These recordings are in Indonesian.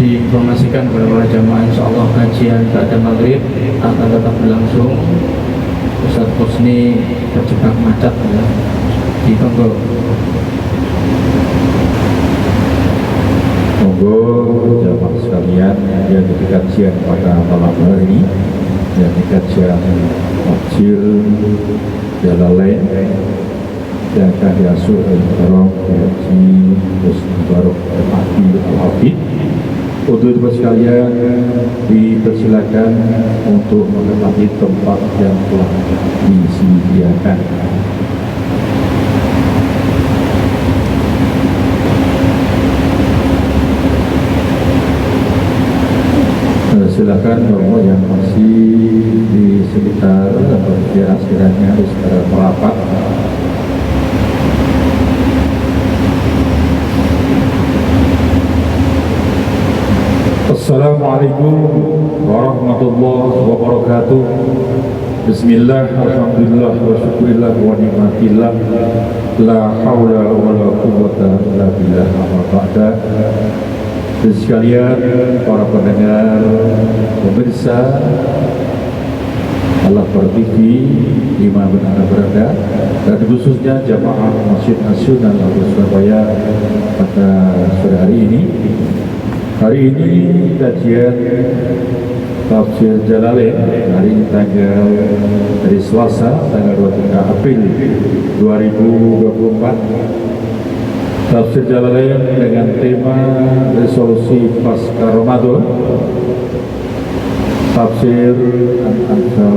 diinformasikan kepada para jamaah, insyaallah kajian pada maghrib akan tetap berlangsung. Ustaz Husni terjebak macet ya. Ditunggu. Monggo jamaah sekalian yang di kajian pada malam hari ini, yang di kajian Tafsir Jalalain yang akan diasuh oleh Barak Haji Husni Barak Al-Hafid. Untuk teman sekalian dipersilakan untuk menempati tempat yang telah disediakan. Silakan bapak yang masih di sekitar atau di sekiranya harus merapat. Assalamualaikum warahmatullahi wabarakatuh. Bismillah, alhamdulillah, wa syukurillah, wa ni'matillah, la hawla wa la quwwata illa billah, amma ba'da. Sekalian para pendengar, pemirsa Al-Akbar TV dimanapun Anda berada, dan khususnya jamaah Masjid Nasional Al-Akbar Surabaya pada sore hari ini. Hari ini kajian Tafsir Jalalain hari ini tanggal dari Selasa tanggal 23 April 2024. Tafsir Jalalain dengan tema resolusi pasca Ramadan, Tafsir An-Anfal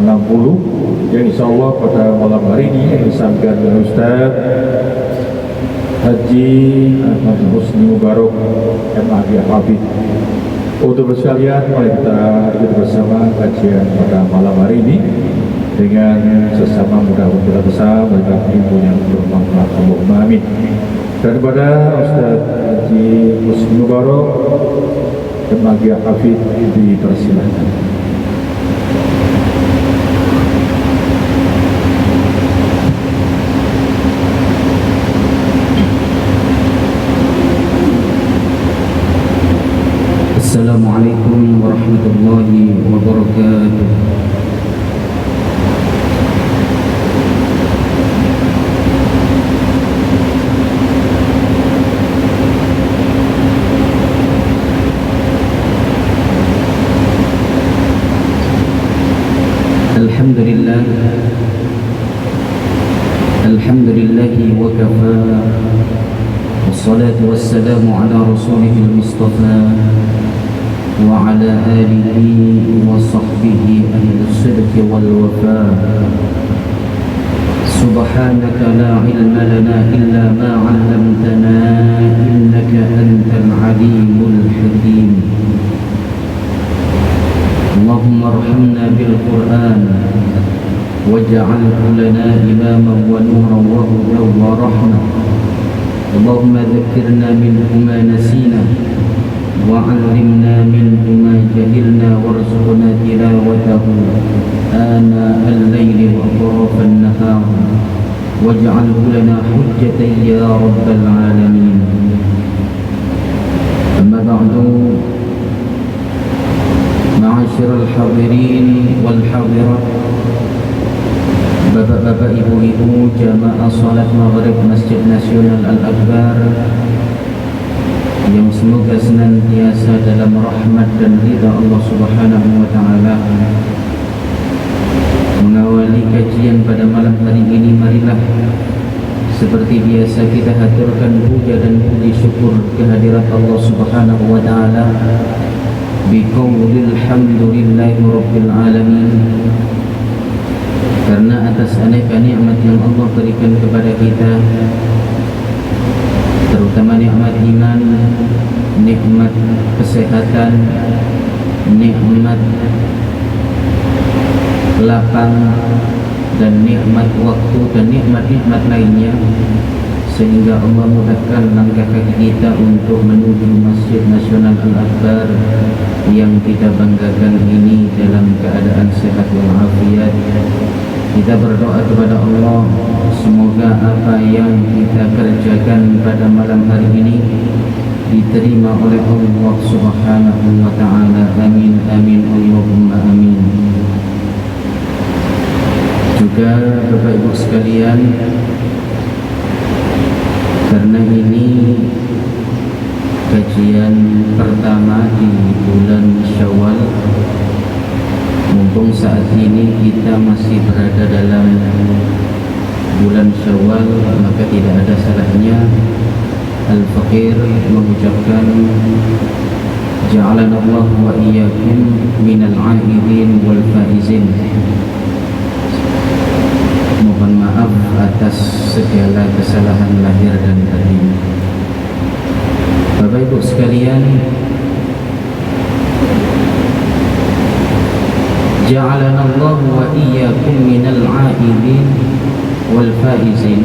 60 yang insyaallah pada malam hari ini yang disampaikan oleh Ustaz Haji Ahmad Husni Barak MAG Hafid. Untuk sekalian, mari kita ikuti bersama kajian pada malam hari ini dengan sesama mudah-mudahan bersama berkat ilmu yang bermanfaat. Allahumma amin. Dan kepada Ustaz Haji Husni Barak MAG Hafid dipersilakan. Assalamualaikum warahmatullahi wabarakatuh. Alhamdulillah, alhamdulillahi wa kafa, wassalatu wassalamu ala rasulihil mustafa wa ala alihi wa sahbihi ahli sidqi wal wafa. Subhanaka la ilma lana illa ma 'allamtana innaka antal alimul hakim. Allahumma arhamna bil Qur'an waj'alhu lana imaman wa nuran wa hudan wa rahmah. Allahumma dhakkirna minhu ma nasina وعلمنا منه ما جهلنا وارزقنا تلاوته آناء الليل وأطراف النهار واجعله لنا حجة يا رب العالمين. أما بعد، معاشر الحاضرين والحاضرات, bapak-bapak, ibu-ibu jamaah salat maghrib Masjid Nasional Al-Akbar yang semoga senantiasa dalam rahmat dan ridha Allah Subhanahu wa ta'ala. Mengawali kajian pada malam hari ini, marilah seperti biasa kita haturkan puja dan puji syukur kehadirat Allah Subhanahu wa ta'ala biqaulil hamdulillahi rabbil alamin, karena atas aneka nikmat yang Allah berikan kepada kita, terutama nikmat iman, nikmat kesehatan, nikmat lapang, dan nikmat waktu, dan nikmat-nikmat lainnya, sehingga Allah mudahkan langkah kaki kita untuk menuju Masjid Nasional Al-Akbar yang kita banggakan ini dalam keadaan sehat walafiat. Kita berdoa kepada Allah, semoga apa yang kita kerjakan pada malam hari ini diterima oleh Allah Subhanahu wa ta'ala. Amin amin Allahumma amin. Juga Bapak Ibu sekalian, karena ini kajian pertama di bulan Syawal, mumpung saat ini kita masih berada dalam bulan Syawal, maka tidak ada salahnya Al-Faqir mengucapkan ja'alana Allah wa iyyakum minal 'aidin wal faizin. Mohon maaf atas segala kesalahan lahir dan batin. Bapak Ibu sekalian, ja'alana Allah wa iyyakum minal 'aidin wal faizin.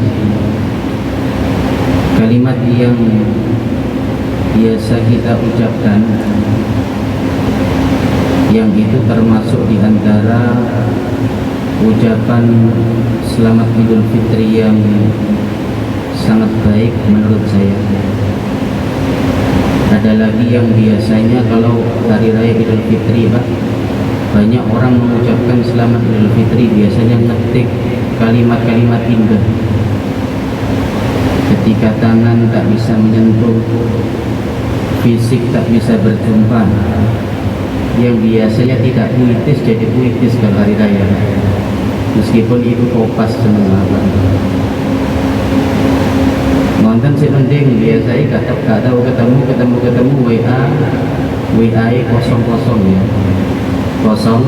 Kalimat yang biasa kita ucapkan, yang itu termasuk di antara ucapan selamat Idul Fitri yang sangat baik menurut saya. Ada lagi yang biasanya kalau hari raya Idul Fitri, Pak, banyak orang mengucapkan selamat Idul Fitri, biasanya ngetik kalimat-kalimat indah. Ketika tangan tak bisa menyentuh, fisik tak bisa berjumpa, yang biasanya tidak puitis jadi puitis kalau hari raya, meskipun itu kopas semua. Nonton si penting biasanya kata ketemu WA kosong ya, kosong.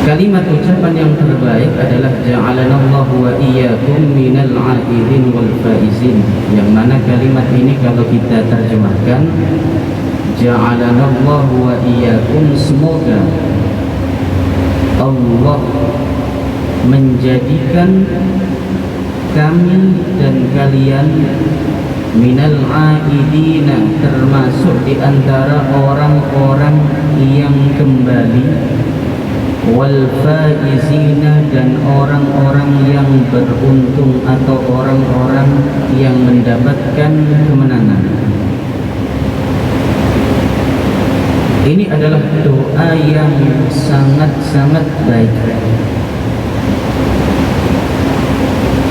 Kalimat ucapan yang terbaik adalah ja'alana Allah wa iyyakum minal 'aidin wal faizin, yang mana kalimat ini kalau kita terjemahkan, ja'alana Allah wa iyyakum, semoga Allah menjadikan kami dan kalian minal 'aidina, termasuk di antara orang-orang yang kembali, wal faizina, dan orang-orang yang beruntung atau orang-orang yang mendapatkan kemenangan. Ini adalah doa yang sangat-sangat baik.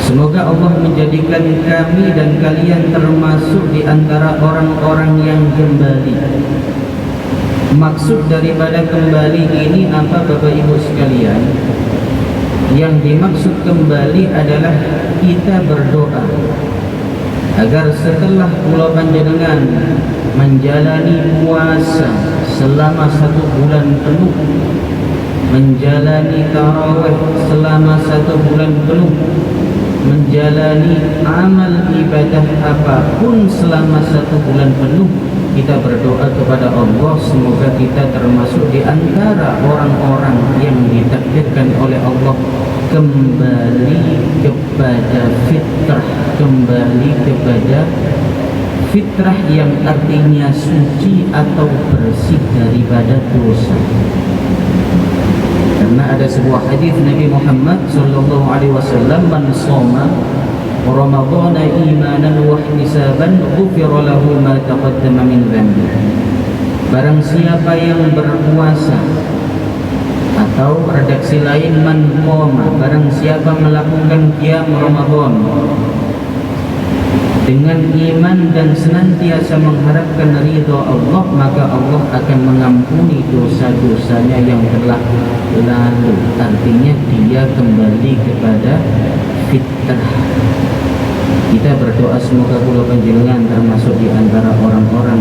Semoga Allah menjadikan kami dan kalian termasuk di antara orang-orang yang kembali. Maksud daripada kembali ini apa, Bapak Ibu sekalian? Yang dimaksud kembali adalah kita berdoa agar setelah kula panjenengan menjalani puasa selama 1 bulan penuh, menjalani tarawih selama 1 bulan penuh, menjalani amal ibadah apapun selama 1 bulan penuh, kita berdoa kepada Allah semoga kita termasuk di antara orang-orang yang ditakdirkan oleh Allah kembali kepada fitrah, kembali kepada fitrah yang artinya suci atau bersih daripada dosa. Karena ada sebuah hadis Nabi Muhammad sallallahu alaihi wasallam, man shoma Ramadhana imanan wa ihtisaban ghufira lahu ma taqaddama min dhanbi. Barang siapa yang berpuasa, atau redaksi lain man qoma, barang siapa melakukan qiyam Ramadan dengan iman dan senantiasa mengharapkan ridha Allah, maka Allah akan mengampuni dosa-dosanya yang telah lalu. Artinya dia kembali kepada fitrah. Kita berdoa semoga kula panjenengan termasuk di antara orang-orang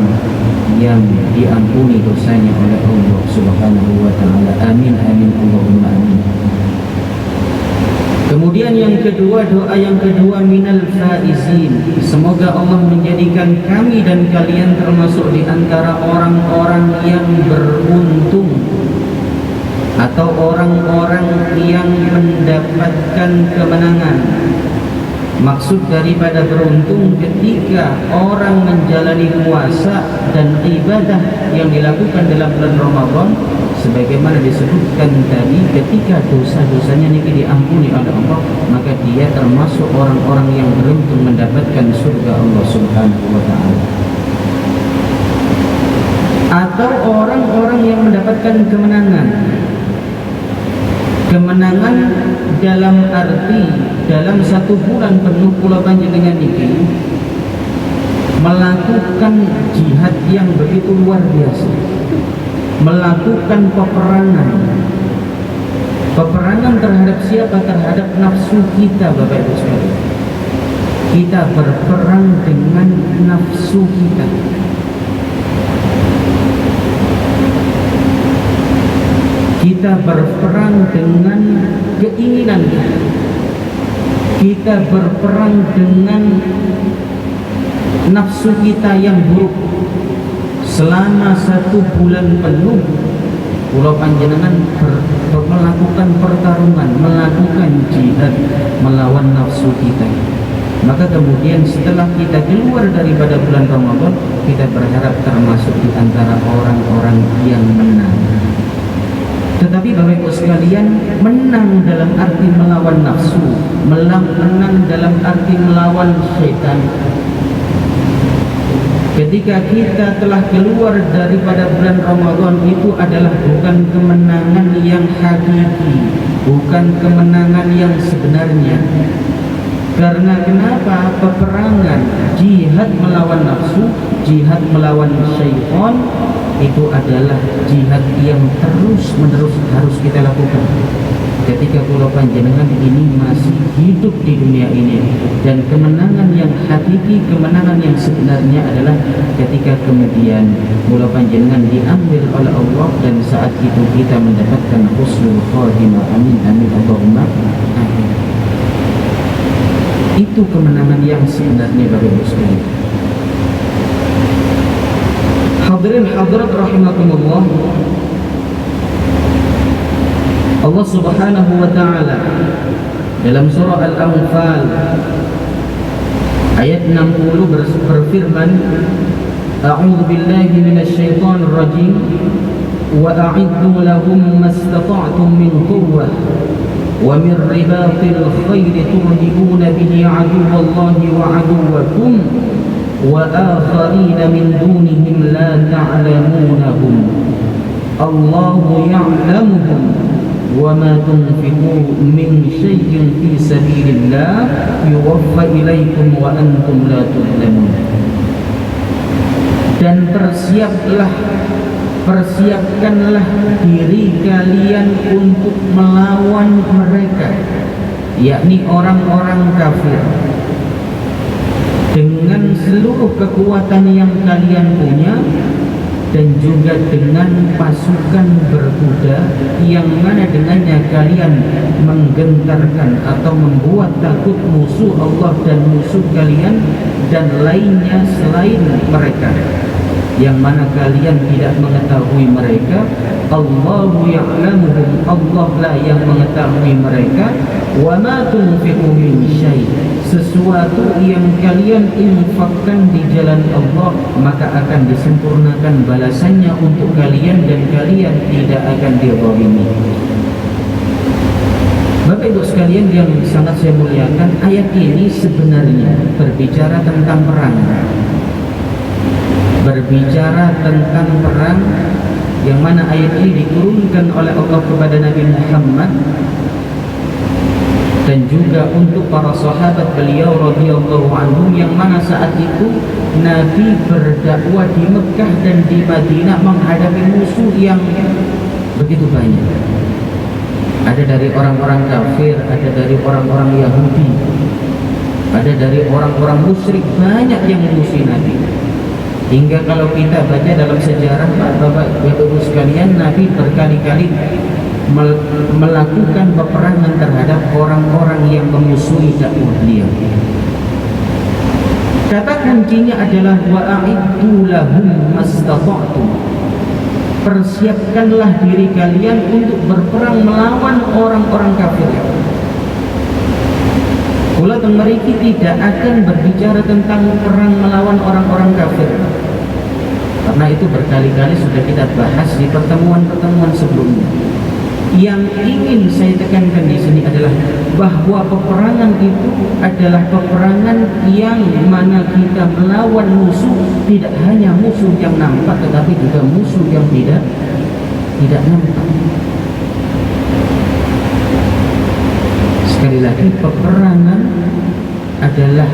yang diampuni dosanya oleh Allah Subhanahu wa ta'ala. Amin amin Allahumma amin. Kemudian yang kedua, doa yang kedua, minal faizin, semoga Allah menjadikan kami dan kalian termasuk di antara orang-orang yang beruntung atau orang-orang yang mendapatkan kemenangan. Maksud daripada beruntung ketika orang menjalani puasa dan ibadah yang dilakukan dalam bulan Ramadan sebagaimana disebutkan tadi, ketika dosa-dosanya niki diampuni oleh Allah, maka dia termasuk orang-orang yang beruntung mendapatkan surga Allah Subhanahu wa taala. Atau orang-orang yang mendapatkan kemenangan. Kemenangan dalam arti dalam 1 bulan penuh kula panjenengan niki melakukan jihad yang begitu luar biasa, melakukan peperangan terhadap siapa? Terhadap nafsu kita, Bapak Ibu sekalian. Kita berperang dengan nafsu kita. Kita berperang dengan keinginan kita. Kita berperang dengan nafsu kita yang buruk selama 1 bulan penuh. Kula panjenengan melakukan pertarungan, melakukan jihad melawan nafsu kita. Maka kemudian setelah kita keluar daripada bulan Ramadan, kita berharap termasuk di antara orang-orang yang menang. Tetapi Bapak Ibu sekalian, menang dalam arti melawan nafsu, menang dalam arti melawan syaitan. Ketika kita telah keluar daripada bulan Ramadan, itu adalah bukan kemenangan yang hakiki, bukan kemenangan yang sebenarnya. Karena kenapa? Peperangan, jihad melawan nafsu, jihad melawan syaitan, itu adalah jihad yang terus-menerus harus kita lakukan. Ketika kula panjenengan ini masih hidup di dunia ini, dan kemenangan yang hakiki, kemenangan yang sebenarnya adalah ketika kemudian kula panjenengan diambil oleh Allah, dan saat itu kita mendapatkan husnul khatimah. Amin amin Allahumma amin. Itu kemenangan yang sebenarnya, Bapak Ibu sekalian. Hadirin hadirat rahimakumullah, Allah Subhanahu wa taala dalam surah Al-Anfal ayat 60 berfirman, A'udzu billahi minasy syaithanir rajim, wa a'iddu lahum mastata'tum min quwwah wa min ribatil khairi turhibuna bihi aduwwallahi wa aduwwakum wa akharina min dunihim la ta'lamunahum Allahu ya'lamuhum wa ma tunfiqu min syai'in fi sabilillah yuwaffa ilaikum wa antum la tudlamun. Dan persiapkanlah diri kalian untuk melawan mereka, yakni orang-orang kafir, dengan seluruh kekuatan yang kalian punya, dan juga dengan pasukan berkuda yang mana dengannya kalian menggentarkan atau membuat takut musuh Allah dan musuh kalian dan lainnya selain mereka, yang mana kalian tidak mengetahui mereka. Allahu ya'lamuhum, Allah lah yang mengetahui mereka. Wa ma tunfiqu min syai', sesuatu yang kalian infakkan di jalan Allah, maka akan disempurnakan balasannya untuk kalian dan kalian tidak akan dizalimi. Bapak Ibu sekalian yang sangat saya muliakan, ayat ini sebenarnya berbicara tentang perang. Berbicara tentang perang, yang mana ayat ini diturunkan oleh Allah kepada Nabi Muhammad dan juga untuk para sahabat beliau radhiyallahu anhum, yang mana saat itu Nabi berdakwah di Mekah dan di Madinah menghadapi musuh yang begitu banyak. Ada dari orang-orang kafir, ada dari orang-orang Yahudi, ada dari orang-orang musyrik, banyak yang memusuhi Nabi. Hingga kalau kita baca dalam sejarah, Bapak Ibu sekalian, Nabi berkali-kali melakukan peperangan terhadap orang-orang yang memusuhi dakwah beliau. Kata kuncinya adalah wa'iddu lahum mastata'tum. Persiapkanlah diri kalian untuk berperang melawan orang-orang kafir. Kula teng mriki tidak akan berbicara tentang perang melawan orang-orang kafir. Karena itu berkali-kali sudah kita bahas di pertemuan-pertemuan sebelumnya. Yang ingin saya tekankan di sini adalah bahwa peperangan itu adalah peperangan yang mana kita melawan musuh, tidak hanya musuh yang nampak tetapi juga musuh yang tidak nampak. Sekali lagi, peperangan adalah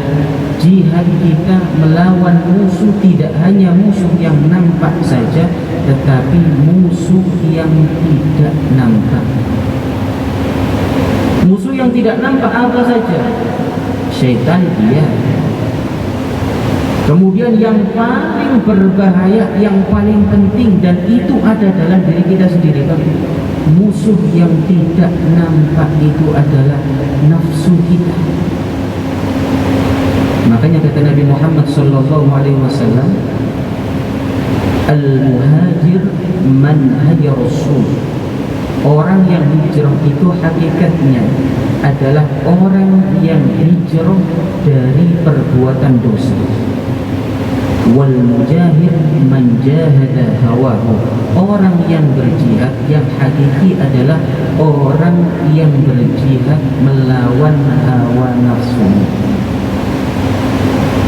jihad kita melawan musuh, tidak hanya musuh yang nampak saja tetapi musuh yang tidak nampak. Musuh yang tidak nampak apa saja? Syaitan, dia. Kemudian yang paling berbahaya, yang paling penting, dan itu ada dalam diri kita sendiri, musuh yang tidak nampak itu adalah nafsu kita. Makanya kata Nabi Muhammad SAW, al-muhajir man hajara rasul. Orang yang hijrah itu hakikatnya adalah orang yang hijrah dari perbuatan dosa. Wal mujahid man jahada hawahu. Orang yang berjihad yang hakiki adalah orang yang berjihad melawan hawa nafsu.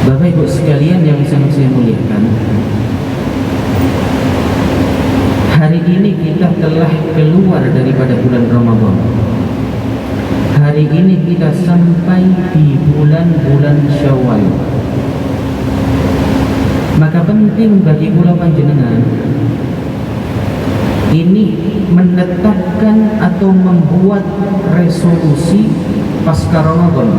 Bapak Ibu sekalian yang sangat saya muliakan, hari ini kita telah keluar daripada bulan Ramadan. Hari ini kita sampai di bulan-bulan Syawal. Maka penting bagi kula panjenengan ini menetapkan atau membuat resolusi pasca Ramadan.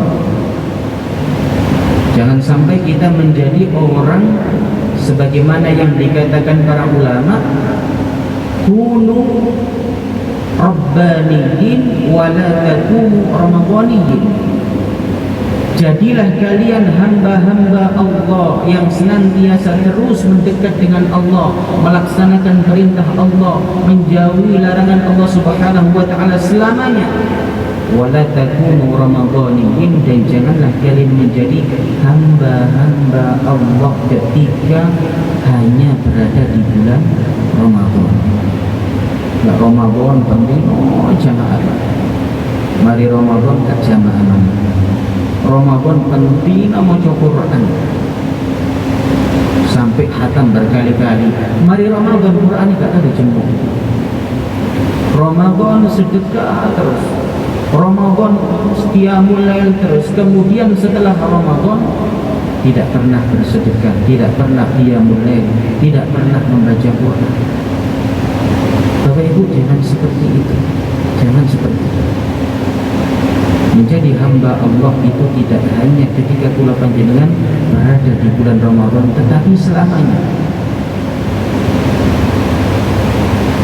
Jangan sampai kita menjadi orang sebagaimana yang dikatakan para ulama, kunu rabbaniyin wa la takunu ramadaniyin. Jadilah kalian hamba-hamba Allah yang senantiasa terus mendekat dengan Allah, melaksanakan perintah Allah, menjauhi larangan Allah Subhanahu wa taala selamanya. Wala takunu ramadaniyin, dan janganlah kalian menjadi hamba-hamba Allah ketika hanya berada di bulan Ramadan. Ya Ramadan penting, jamaah. Mari Ramadan ke jamaah. Ramadan penting maca Quran sampai khatam berkali-kali. Mari Ramadan Quran gak ada jemput. Ramadan sedekah terus. Ramadan qiyamul lail terus. Kemudian setelah Ramadan tidak pernah bersedekah, tidak pernah qiyamul lail, tidak pernah membaca Quran. Bapak Ibu, jangan seperti itu. Jangan seperti itu. Menjadi hamba Allah itu tidak hanya ketika kula panjenengan berada di bulan Ramadan, tetapi selamanya.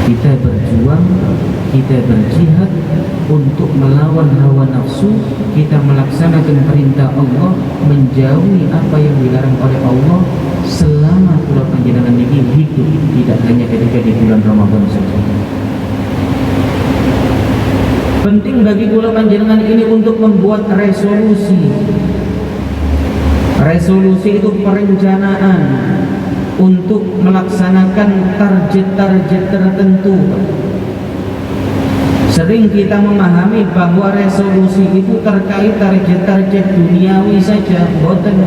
Kita berjuang, kita berjihad untuk melawan hawa nafsu, kita melaksanakan perintah Allah, menjauhi apa yang dilarang oleh Allah selama kula panjenengan ini hidup, tidak hanya ketika di bulan Ramadan saja. Penting bagi kula panjenengan ini untuk membuat resolusi. Resolusi itu perencanaan untuk melaksanakan target-target tertentu. Sering kita memahami bahwa resolusi itu terkait target-target duniawi saja. Boten.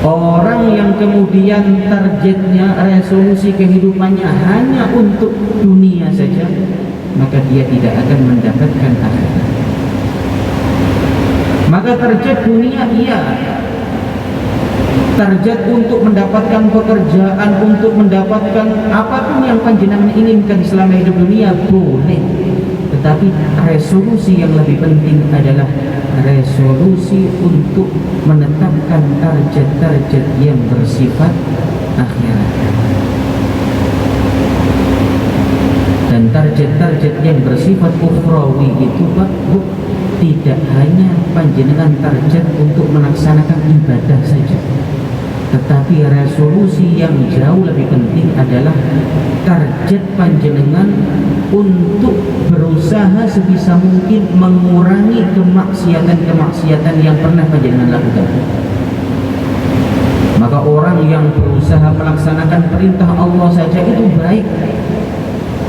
Orang yang kemudian targetnya, resolusi kehidupannya hanya untuk dunia saja, maka dia tidak akan mendapatkan akhirat. Maka target dunia iya, target untuk mendapatkan pekerjaan, untuk mendapatkan apapun yang panjenengan inginkan selama hidup dunia boleh, tetapi resolusi yang lebih penting adalah resolusi untuk menetapkan target-target yang bersifat akhirat. Dan target-target yang bersifat ukhrawi itu Pak, tidak hanya panjenengan target untuk melaksanakan ibadah saja, tetapi resolusi yang jauh lebih penting adalah target panjenengan untuk berusaha sebisa mungkin mengurangi kemaksiatan-kemaksiatan yang pernah panjenengan lakukan. Maka orang yang berusaha melaksanakan perintah Allah saja itu baik,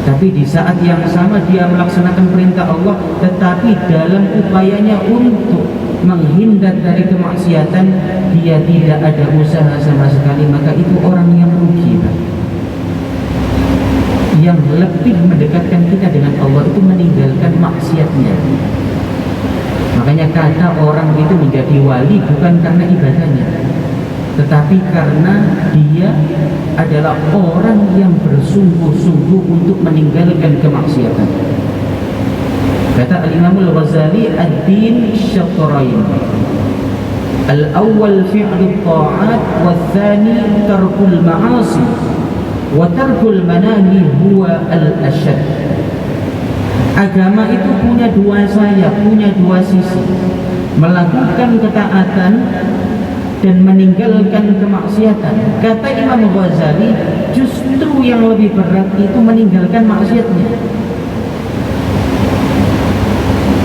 tapi di saat yang sama dia melaksanakan perintah Allah tetapi dalam upayanya untuk menghindar dari kemaksiatan dia tidak ada usaha sama sekali, maka itu orang yang rugi, Pak. Yang lebih mendekatkan kita dengan Allah itu meninggalkan maksiatnya. Makanya kata orang itu menjadi wali bukan karena ibadahnya, tetapi karena dia adalah orang yang bersungguh-sungguh untuk meninggalkan kemaksiatan. Kata Al-Imam Al-Ghazali, ad-din syatrain, al-awwal fi'lu ta'at wal-thani tarkul ma'asi wa tarkul manahi huwa al-ashad. Agama itu punya dua sayap, punya dua sisi. Melakukan ketaatan dan meninggalkan kemaksiatan. Kata Imam Ghazali, justru yang lebih berat itu meninggalkan maksiatnya.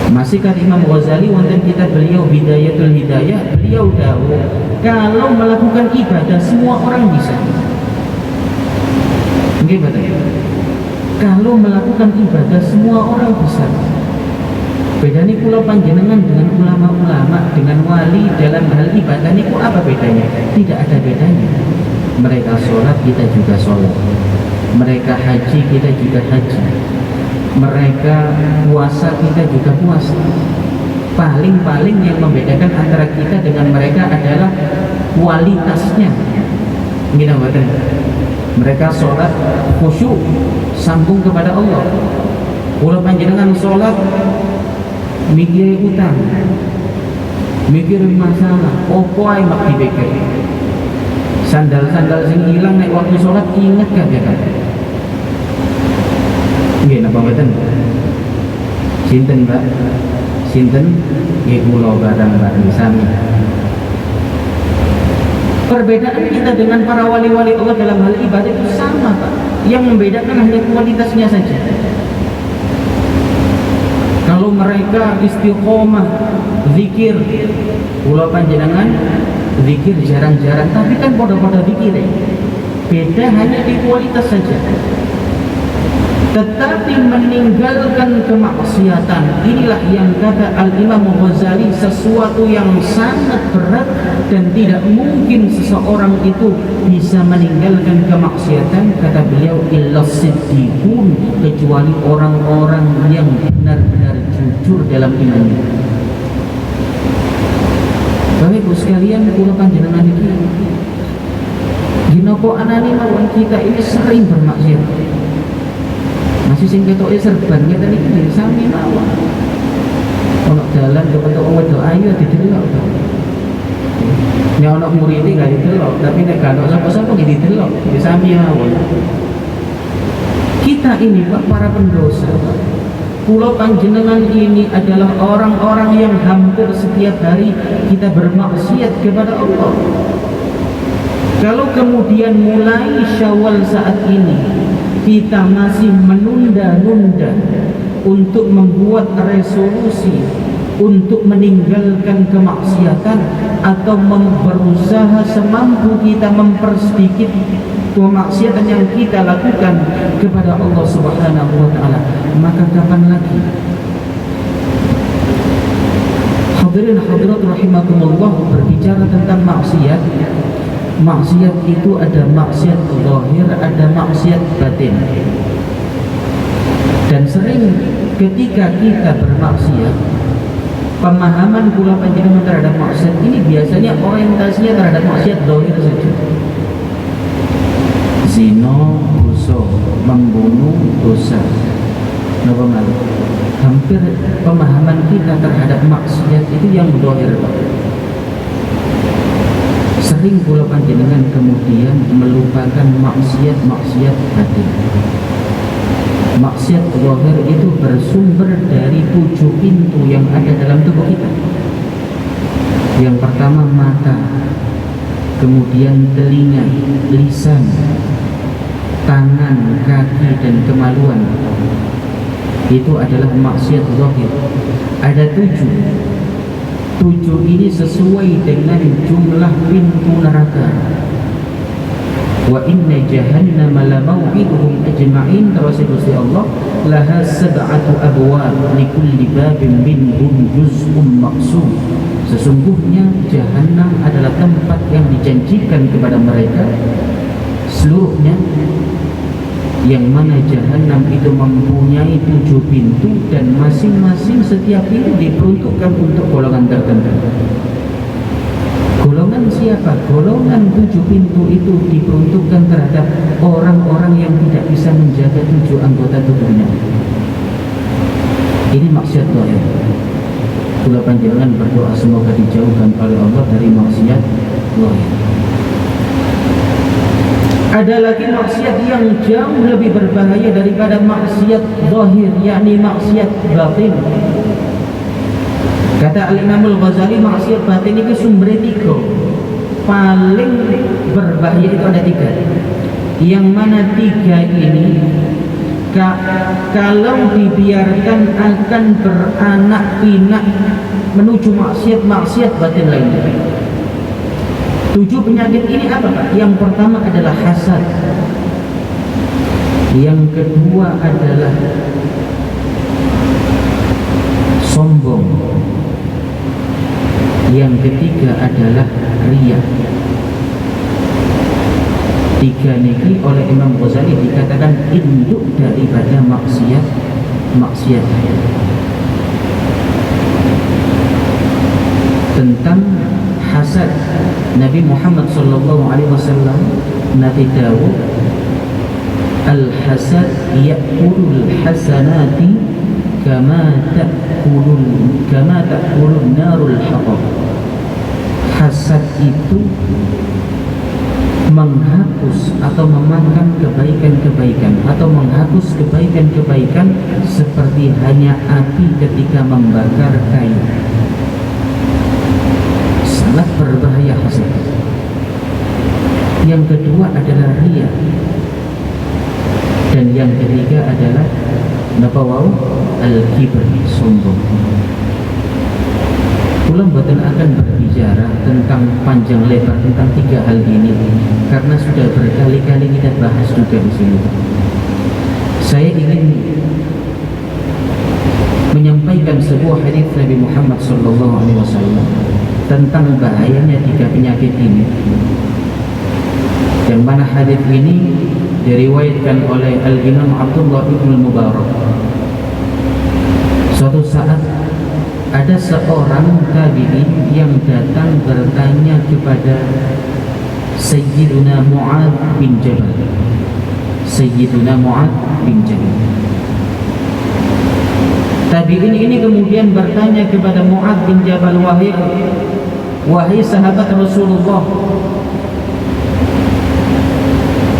Masih kata Imam Ghazali wonten kitab beliau Bidayatul Hidayah, beliau dawuh kalau melakukan ibadah semua orang bisa. Nggih betul. Kalau melakukan ibadah semua orang bisa. Bedanya kula panjenengan dengan ulama-ulama, dengan wali dalam hal ibadah niku apa bedanya? Tidak ada bedanya. Mereka sholat, kita juga sholat. Mereka haji, kita juga haji. Mereka puasa, kita juga puasa. Paling-paling yang membedakan antara kita dengan mereka adalah kualitasnya. Gini betul. Mereka sholat khusyuk, sambung kepada Allah. Kula panjenengan sholat mikir utang, mikir masalah, opo ae mak dipikir. Sandal-sandal sing hilang nek waktu sholat inget gak ya kan? Nggih napa mboten? Sinten, Mbak? Sinten? Nggih kula bareng-bareng sami. Perbedaan kita dengan para wali-wali Allah dalam hal ibadah itu sama, Pak. Yang membedakan hanya kualitasnya saja. Kalau mereka istiqomah, zikir, kula panjenengan zikir jarang-jarang, tapi kan pada-pada zikir. Beda hanya di kualitas saja. Tetapi meninggalkan kemaksiatan, inilah yang kata Al-Imam Ghazali sesuatu yang sangat berat dan tidak mungkin seseorang itu bisa meninggalkan kemaksiatan, kata beliau, illa siddiqun, kecuali orang-orang yang benar-benar jujur dalam imannya. Bapak Ibu sekalian, kula panjenengan iki ginapa anane mawon kita ini sering bermaksiat. Masih sing ketoke serban ngeten iki sami mawon. Ono dalan kepetuk wong wedok ayu didelok to. Nek ono murid gak didelok, tapi nek gak ono sapa-sapa nggih didelok, sami mawon. Kita ini Pak, para pendosa, kula panjenengan ini adalah orang-orang yang hampir setiap hari kita bermaksiat kepada Allah. Kalau kemudian mulai Syawal saat ini kita masih menunda-nunda untuk membuat resolusi untuk meninggalkan kemaksiatan atau berusaha semampu kita mempersedikit kemaksiatan yang kita lakukan kepada Allah Subhanahu wa taala, maka kapan lagi? Hadirin hadirat rahimakumullah, berbicara tentang maksiat. Maksiat itu ada maksiat zahir, ada maksiat batin. Dan sering ketika kita bermaksiat, pemahaman kula panjenengan terhadap maksiat ini biasanya orientasinya terhadap maksiat zahir saja. Zina dosa, membunuh dosa. Napa malih? Hampir pemahaman kita terhadap maksiat itu yang zahir. Sering kula panjenengan kemudian melupakan maksiat batin. Maksiat zahir itu bersumber dari 7 pintu yang ada dalam tubuh kita. Yang pertama mata, kemudian telinga, lisan, tangan, kaki, dan kemaluan. Itu adalah maksiat zahir. Ada 7 ini sesuai dengan jumlah pintu neraka. wa inna jahannama la maw'iduhum ajma'in. Terus Gusti Allah, laha sab'atu abwab likulli babin minhum juz'un maqsum. Sesungguhnya jahannam adalah tempat yang dijanjikan kepada mereka seluruhnya, yang mana jahannam itu mempunyai 7 pintu dan masing-masing setiap pintu diperuntukkan untuk golongan tertentu. Golongan siapa? Golongan 7 pintu itu diperuntukkan terhadap orang-orang yang tidak bisa menjaga 7 anggota tubuhnya. Ini maksiat zahir. Kula panjenengan berdoa semoga dijauhkan oleh Allah dari maksiat zahir. Ada lagi maksiat yang jauh lebih berbahaya daripada maksiat zahir, yakni maksiat batin. Kata Al-Imam Al-Ghazali, maksiat batin itu sumbernya 3. Paling berbahaya itu ada 3. Yang mana 3 ini kalau dibiarkan akan beranak pinak menuju maksiat batin lainnya. 7 penyakit ini apa Pak? Yang pertama adalah hasad. Yang kedua adalah sombong. Yang ketiga adalah riya. 3 ini oleh Imam Ghazali dikatakan induk daripada maksiat. Tentang hasad, Nabi Muhammad SAW Nabi Dawud, al-hasad ya'kulul hasanati kama ta'kulun narul hatab. Hasad itu menghapus atau memangkan kebaikan-kebaikan atau menghapus kebaikan-kebaikan seperti hanya api ketika membakar kayu. Sangat berbahaya hasad. Yang kedua adalah riya, dan yang ketiga adalah napawau al-kibr, sombong. Ulang boten akan berbicara tentang panjang lebar tentang 3 hal ini karena sudah berkali-kali kita bahas juga di sini. Saya ingin menyampaikan sebuah hadis Nabi Muhammad SAW tentang bahayanya 3 penyakit ini, yang mana hadis ini diriwayatkan oleh Al-Imam Abdullah ibn Mubarak. Suatu saat ada seorang tabi'in yang datang bertanya kepada Sayyiduna Mu'ad bin Jabal. Tabi'in ini kemudian bertanya kepada Mu'ad bin Jabal, wahai sahabat Rasulullah,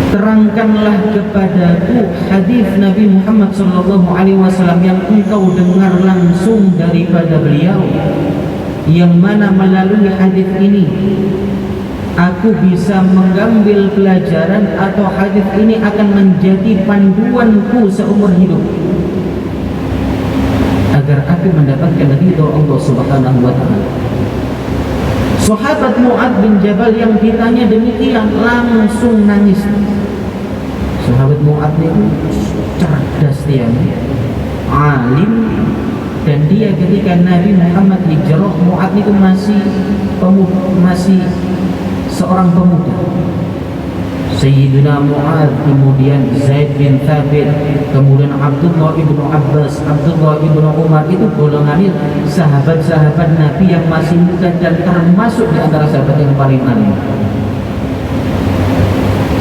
terangkanlah kepadaku hadis Nabi Muhammad SAW yang engkau dengar langsung daripada beliau, yang mana melalui hadis ini aku bisa mengambil pelajaran atau hadis ini akan menjadi panduanku seumur hidup agar aku mendapatkan ridha Allah Subhanahu wa taala. Sahabat Mu'ad bin Jabal yang ditanya demikian langsung nangis. Sahabat Mu'ad itu cerdas, dia alim, dan dia ketika Nabi Muhammad hijrah, Mu'ad itu masih seorang pemuda. Sayyidina Mu'ad, kemudian Zaid bin Thabit, kemudian Abdullah ibnu Abbas, Abdullah ibnu Umar, itu golongan sahabat-sahabat Nabi yang masih muda dan termasuk di antara sahabat yang paling alim.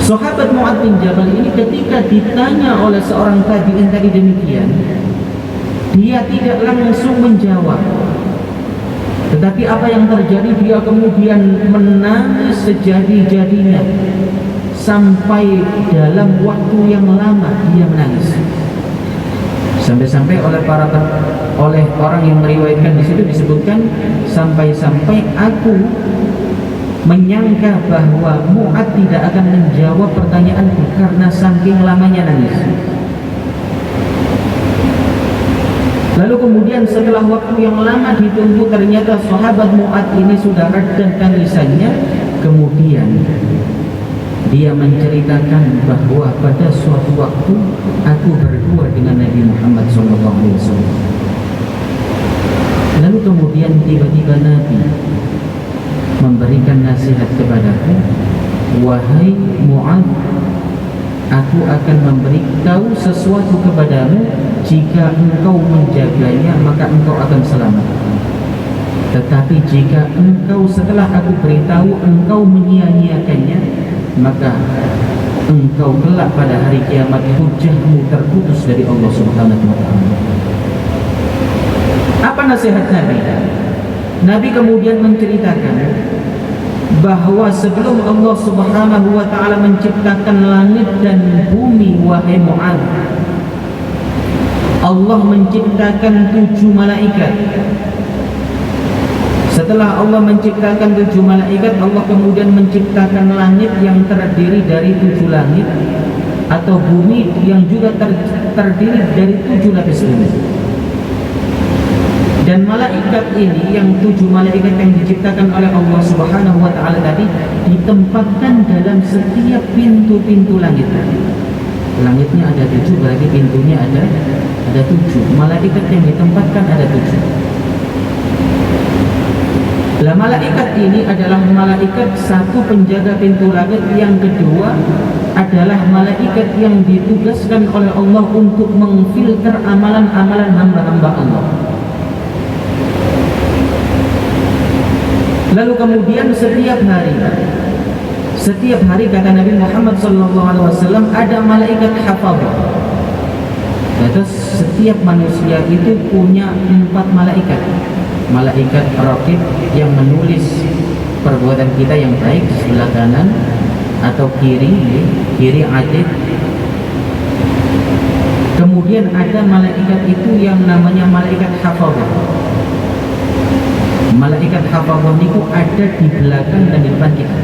Sahabat Mu'ad bin Jabal ini ketika ditanya oleh seorang tabi'in tadi demikian, dia tidak langsung menjawab. Tetapi apa yang terjadi, dia kemudian menangis sejadi-jadinya. Sampai dalam waktu yang lama dia menangis. Sampai-sampai oleh orang yang meriwayatkan di situ disebutkan, sampai-sampai aku menyangka bahwa Mu'ad tidak akan menjawab pertanyaanku karena saking lamanya nangis. Lalu kemudian setelah waktu yang lama ditunggu, ternyata sahabat Mu'ad ini sudah reda tangisannya. Kemudian dia menceritakan bahwa pada suatu waktu aku berdua dengan Nabi Muhammad SAW. Lalu kemudian tiba-tiba Nabi memberikan nasihat kepadaku, wahai Mu'adz, aku akan memberitahu sesuatu kepadamu, jika engkau menjaganya maka engkau akan selamat. Tetapi jika engkau setelah aku beritahu engkau menyia-nyiakannya, maka engkau kelak pada hari kiamat hujahmu terputus dari Allah Subhanahu wa ta'ala. Apa nasihat Nabi? Nabi kemudian menceritakan bahwa sebelum Allah Subhanahu wa ta'ala menciptakan langit dan bumi, wahai Mu'adz, Allah menciptakan 7 malaikat. Setelah Allah menciptakan 7 malaikat, Allah kemudian menciptakan langit yang terdiri dari 7 langit, atau bumi yang juga terdiri dari 7 lapis bumi. Dan malaikat ini, yang 7 malaikat yang diciptakan oleh Allah Subhanahu wa ta'ala tadi, ditempatkan dalam setiap pintu-pintu langit. Langitnya ada 7, berarti pintunya ada 7. Malaikat yang ditempatkan ada 7. Lah malaikat ini adalah malaikat satu penjaga pintu langit, yang kedua adalah malaikat yang ditugaskan oleh Allah untuk mengfilter amalan-amalan hamba-hamba Allah. Lalu kemudian setiap hari kata Nabi Muhammad SAW, ada malaikat hafazah. Terus setiap manusia itu punya 4 malaikat. Malaikat raqib yang menulis perbuatan kita yang baik sebelah kanan atau kiri atid. Kemudian ada malaikat itu yang namanya malaikat hafazah. Malaikat hafazah itu ada di belakang dan di depan kita.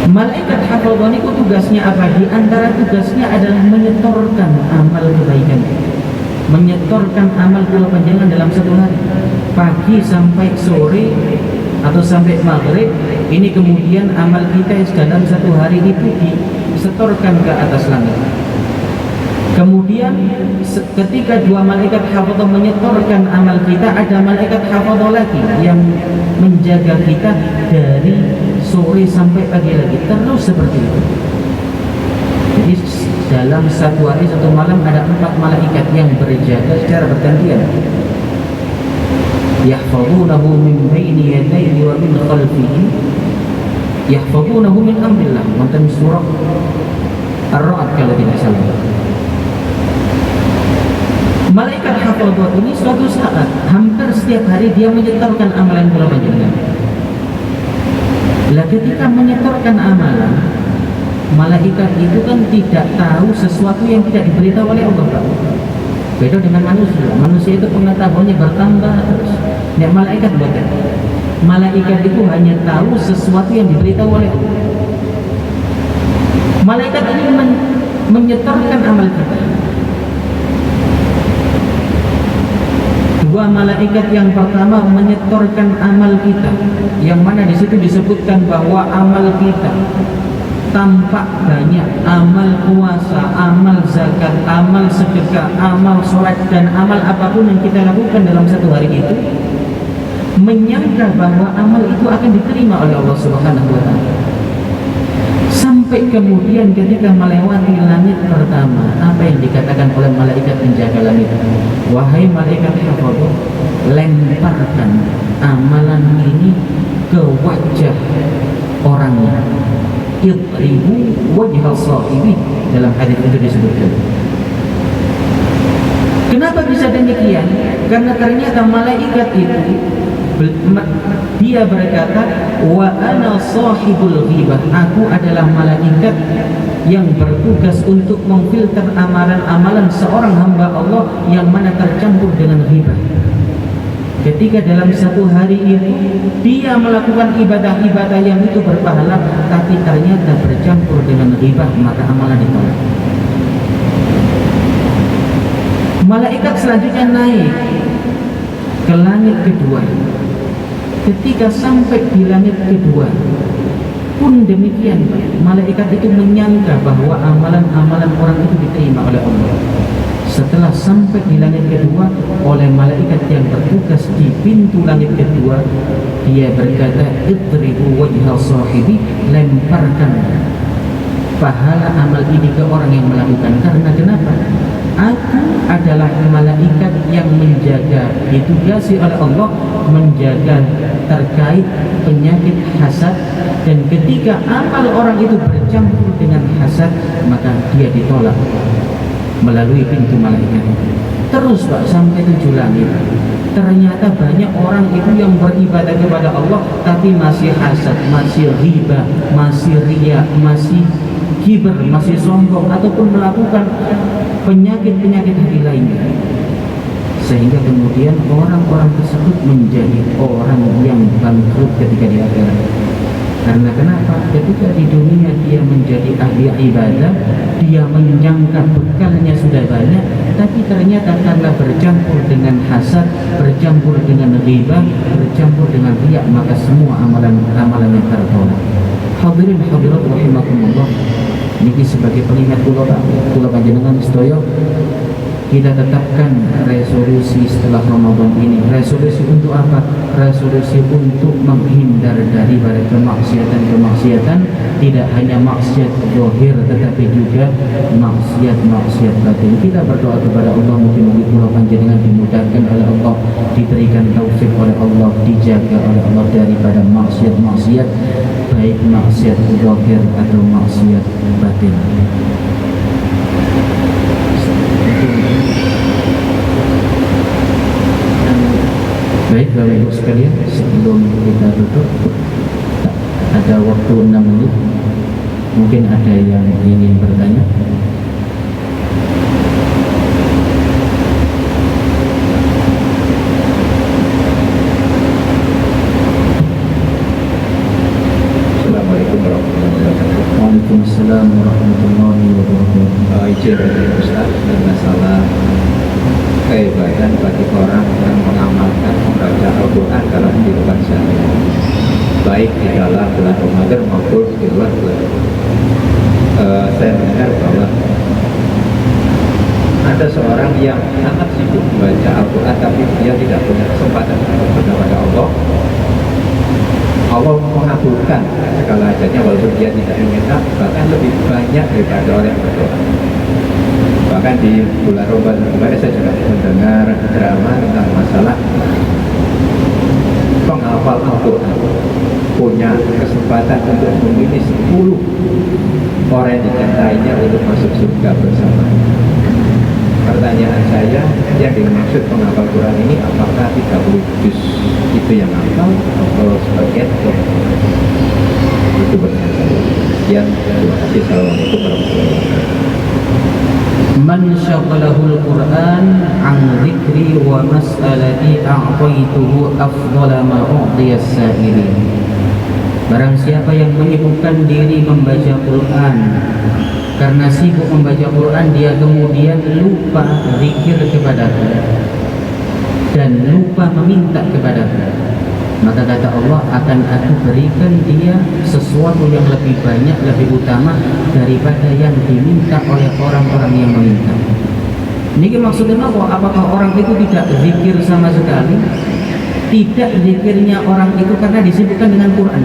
Malaikat hafazah itu tugasnya apa? Di antara tugasnya adalah menyetorkan amal kebaikan, menyetorkan amal kepanjangan dalam satu hari, pagi sampai sore atau sampai maghrib. Ini kemudian amal kita dalam satu hari itu disetorkan ke atas langit. Kemudian ketika 2 malaikat hafazah menyetorkan amal kita, ada malaikat hafazah lagi yang menjaga kita dari sore sampai pagi lagi, terus seperti itu. Jadi dalam satu hari satu malam ada 4 malaikat yang berjaga secara bergantian. Yahfazunahu min baini yadayhi wa min khalfihi, yahfazunahu min amrillah. Wonten surah Ar-Ra'd kalau tidak salah. Malaikat hafazah ini suatu saat, hampir setiap hari dia menyetorkan amalan kula panjenengan. Lah ketika menyetorkan amalan, malaikat itu kan tidak tahu sesuatu yang tidak diberitahu oleh Allah, Pak. Beda dengan manusia. Manusia itu pengetahuannya bertambah terus. Nek malaikat bukan. Malaikat itu hanya tahu sesuatu yang diberitahu oleh Allah. Malaikat ini menyetorkan amal kita. 2 malaikat yang pertama menyetorkan amal kita, yang mana di situ disebutkan bahwa amal kita tampak banyak, amal puasa, amal zakat, amal sedekah, amal sholat, dan amal apapun yang kita lakukan dalam satu hari itu, menyangka bahwa amal itu akan diterima oleh Allah Subhanahu wa ta'ala. Sampai kemudian ketika melewati langit pertama, apa yang dikatakan oleh malaikat penjaga langit? Wahai malaikat hafazah, lemparkan amalan ini ke wajah orangnya. Idribu wajhal sahibi, dalam hadis itu disebutkan. Kenapa bisa demikian? Karena ternyata malaikat itu dia berkata, wa ana sahibul ghibah, aku adalah malaikat yang bertugas untuk memfilter amalan-amalan seorang hamba Allah yang mana tercampur dengan ghibah. Ketika dalam satu hari itu dia melakukan ibadah-ibadah yang itu berpahala, tapi ternyata bercampur dengan ghibah, maka amalan ditolak. Malaikat selanjutnya naik ke langit kedua. Ketika sampai di langit kedua, Pun demikian, malaikat itu menyangka bahwa amalan-amalan orang itu diterima oleh Allah. Setelah sampai di langit kedua, oleh malaikat yang bertugas di pintu langit kedua, dia berkata, idribu wajha sahibi, lemparkan pahala amal ini ke orang yang melakukan. Karena kenapa? Aku adalah malaikat yang menjaga, ditugasi oleh Allah menjaga terkait penyakit hasad, dan ketika amal orang itu bercampur dengan hasad, maka dia ditolak melalui pintu malaikat. Terus Pak, sampai 7 langit. Ternyata banyak orang itu yang beribadah kepada Allah tapi masih hasad, masih riba, masih riya, masih kiber, masih sombong, ataupun melakukan penyakit-penyakit hati lainnya, sehingga kemudian orang-orang tersebut menjadi orang yang bangkrut ketika di akhirat. Karena kenapa? Ketika di dunia dia menjadi ahli ibadah, dia menyangka bekalnya sudah banyak, tapi ternyata karena bercampur dengan hasad, bercampur dengan riba, bercampur dengan riya, maka semua amalan-amalannya tertolak. Hadirin hadirat rahimakumullah, niki sebagai pengingat kula panjenengan sedaya, kita tetapkan resolusi setelah Ramadan ini. Resolusi untuk apa? Resolusi untuk menghindar daripada kemaksiatan-kemaksiatan, tidak hanya maksiat zahir tetapi juga maksiat-maksiat batin. Kita berdoa kepada Allah, mungkin kula panjenengan dimudahkan oleh Allah, diberikan taufik oleh Allah, dijaga oleh Allah daripada maksiat-maksiat, baik maksiat zahir atau maksiat batin. Baik Bapak Ibu sekalian, sebelum kita tutup, ada waktu 6 menit. Mungkin ada yang ingin bertanya. Assalamualaikum warahmatullahi wabarakatuh. Waalaikumsalam warahmatullahi wabarakatuh. Izin dari Ustaz, masalah kehebatan bagi orang yang mengamalkan membaca Al-Quran dalam kehidupan sehari-hari, baik di dalam bulan Ramadan maupun di luar bulan. Saya mendengar bahwa ada seorang yang sangat sibuk membaca Al-Quran tapi dia tidak punya kesempatan kepada Allah. Allah mengabulkan segala hajatnya walaupun dia tidak meminta, bahkan lebih banyak daripada orang yang berdoa. Bahkan di bulan Ramadan kemarin saya juga mendengar drama tentang masalah penghafal Al-Quran punya kesempatan untuk memilih 10 orang yang dicintainya untuk masuk surga bersama. Pertanyaan saya, yang dimaksud penghafal Quran ini apakah 30 juz itu yang hafal atau sebagian? Itu pertanyaan saya. Sekian, terima kasih. Assalamualaikum warahmatullahi wabarakatuh. Man syaghalahul Qur'an an dzikri wa mas'alati a'taituhu afdhala ma u'tiyas sa'ilin. Barang siapa yang menyibukkan diri membaca Quran, karena sibuk membaca Quran dia kemudian lupa zikir kepadaku dan lupa meminta kepadaku, maka kata Allah akan aku berikan dia sesuatu yang lebih banyak, lebih utama daripada yang diminta oleh orang-orang yang meminta. Ini maksudnya apa? Apakah orang itu tidak zikir sama sekali? Tidak zikirnya orang itu karena disibukkan dengan Quran.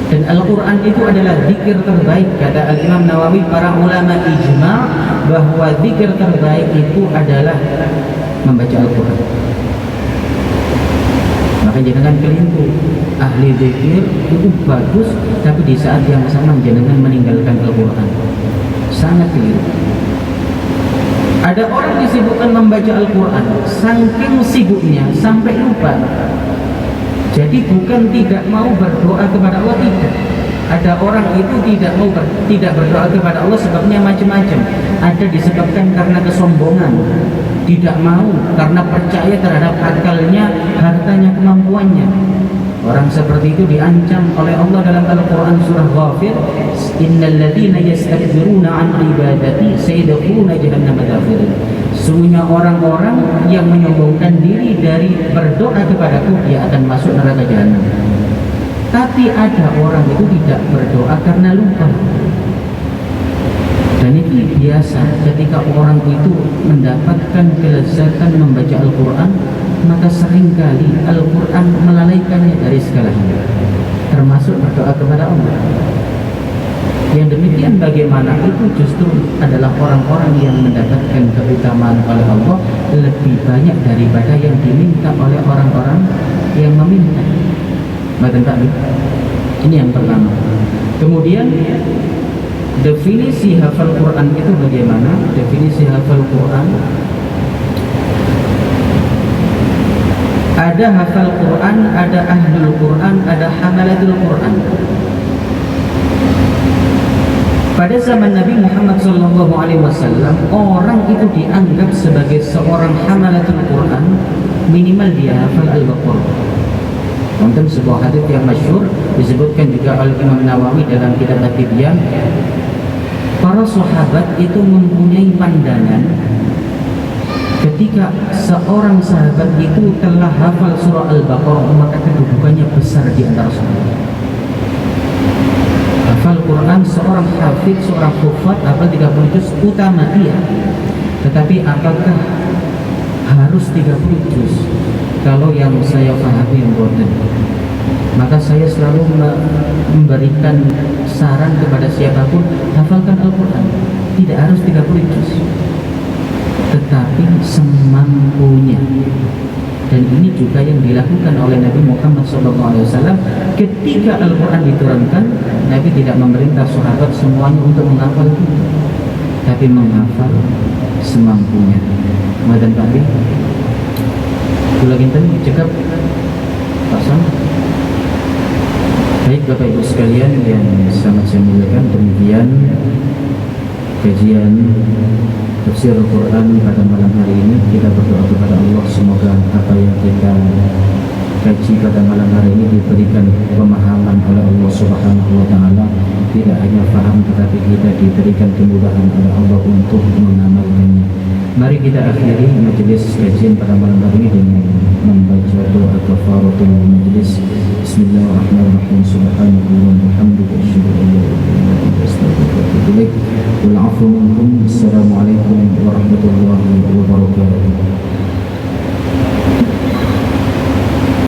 Dan Al-Quran itu adalah zikir terbaik. Kata Al-Imam Nawawi, para ulama ijma' bahwa zikir terbaik itu adalah membaca Al-Quran. Maka jangan keliru, ahli zikir itu bagus, tapi di saat yang sama jangan meninggalkan Al-Quran. Sangat keliru. Ada orang disibukkan membaca Al-Quran, saking sibuknya sampai lupa. Jadi bukan tidak mau berdoa kepada Allah, tidak. Ada orang itu tidak berdoa kepada Allah sebabnya macam-macam. Ada disebabkan karena kesombongan, tidak mau karena percaya terhadap akalnya, hartanya, kemampuannya. Orang seperti itu diancam oleh Allah dalam Al-Quran surah Ghafir, innal ladzina yastakbiruna an ibadati sayadkhuluna jahannama dakhirin. Sesungguhnya orang-orang yang menyombongkan diri dari berdoa kepadaku, dia akan masuk neraka jahanam. Tapi ada orang itu tidak berdoa karena lupa. Dan itu biasa, ketika orang itu mendapatkan kelezatan membaca Al-Quran, maka seringkali Al-Quran melalaikannya dari segala hal, termasuk berdoa kepada Allah. Yang demikian bagaimana itu justru adalah orang-orang yang mendapatkan keutamaan oleh Allah lebih banyak daripada yang diminta oleh orang-orang yang meminta. Ini yang pertama. Kemudian definisi hafal Quran itu bagaimana? Definisi hafal Quran, ada hafal Quran, ada ahlul Quran, ada hamalatul Quran. Pada zaman Nabi Muhammad SAW, orang itu dianggap sebagai seorang hamalatul Quran minimal dia hafal Al-Baqarah. Wonten sebuah hadis yang masyhur disebutkan juga oleh Imam Nawawi dalam kitab At-Tibyan, para sahabat itu mempunyai pandangan ketika seorang sahabat itu telah hafal surah Al-Baqarah, maka kedudukannya besar di antara sahabat. Hafal Quran, seorang hafid, seorang hufad hafal 30 juz utama dia. Tetapi apakah harus 30 juz? Kalau yang saya pahami boten, maka saya selalu memberikan saran kepada siapapun, hafalkan Al-Quran. Tidak harus 30 juz, tetapi semampunya. Dan ini juga yang dilakukan oleh Nabi Muhammad SAW ketika Al-Quran diturunkan. Nabi tidak memerintah sahabat semuanya untuk menghafal itu, tapi menghafal semampunya. Madan Pak itu lagi tadi cekap pasang. Baik Bapak Ibu sekalian yang sangat saya muliakan, demikian kajian tafsir Al-Quran pada malam hari ini. Kita berdoa kepada Allah semoga apa yang kita kaji pada malam hari ini diberikan pemahaman oleh Allah Subhanahu wa Ta'ala. Tidak hanya faham, tetapi kita diberikan kemudahan oleh Allah untuk mengamalkannya. Mari kita akhiri majelis kajian pada malam hari ini dengan membaca doa kafaratul majlis. Bismillahirrahmanirrahim. Subhanallah wa bihamdihi, asyhadu an la ilaha illa anta, astaghfiruka wa atubu ilaik. Wal 'afwu minkum. Assalamualaikum warahmatullahi wabarakatuh.